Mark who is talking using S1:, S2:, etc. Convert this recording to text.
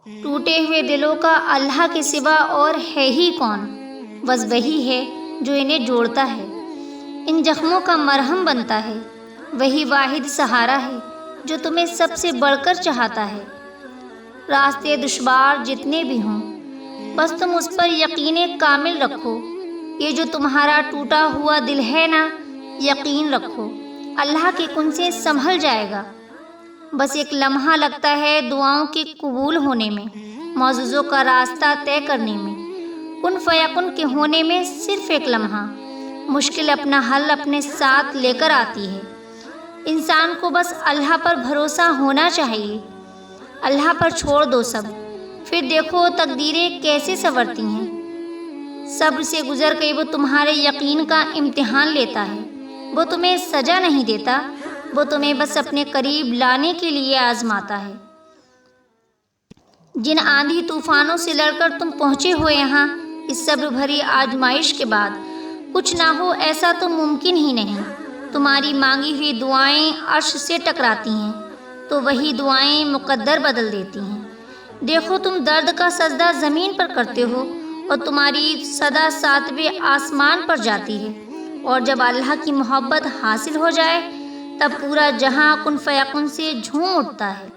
S1: ٹوٹے ہوئے دلوں کا اللہ کے سوا اور ہے ہی کون؟ بس وہی ہے جو انہیں جوڑتا ہے، ان زخموں کا مرہم بنتا ہے۔ وہی واحد سہارا ہے جو تمہیں سب سے بڑھ کر چاہتا ہے۔ راستے دشوار جتنے بھی ہوں، بس تم اس پر یقین کامل رکھو۔ یہ جو تمہارا ٹوٹا ہوا دل ہے نا، یقین رکھو اللہ کی کن سے سنبھل جائے گا۔ بس ایک لمحہ لگتا ہے دعاؤں کے قبول ہونے میں، معجزوں کا راستہ طے کرنے میں، کن فیکن کے ہونے میں صرف ایک لمحہ۔ مشکل اپنا حل اپنے ساتھ لے کر آتی ہے۔ انسان کو بس اللہ پر بھروسہ ہونا چاہیے۔ اللہ پر چھوڑ دو سب، پھر دیکھو تقدیریں کیسے سنورتی ہیں۔ صبر سے گزر کے وہ تمہارے یقین کا امتحان لیتا ہے۔ وہ تمہیں سزا نہیں دیتا، وہ تمہیں بس اپنے قریب لانے کے لیے آزماتا ہے۔ جن آندھی طوفانوں سے لڑ کر تم پہنچے ہو یہاں، اس صبر بھری آزمائش کے بعد کچھ نہ ہو ایسا تو ممکن ہی نہیں۔ تمہاری مانگی ہوئی دعائیں عرش سے ٹکراتی ہیں تو وہی دعائیں مقدر بدل دیتی ہیں۔ دیکھو تم درد کا سجدہ زمین پر کرتے ہو اور تمہاری صدا ساتویں آسمان پر جاتی ہے، اور جب اللہ کی محبت حاصل ہو جائے تب پورا جہاں کن فیکن سے جھوم اٹھتا ہے۔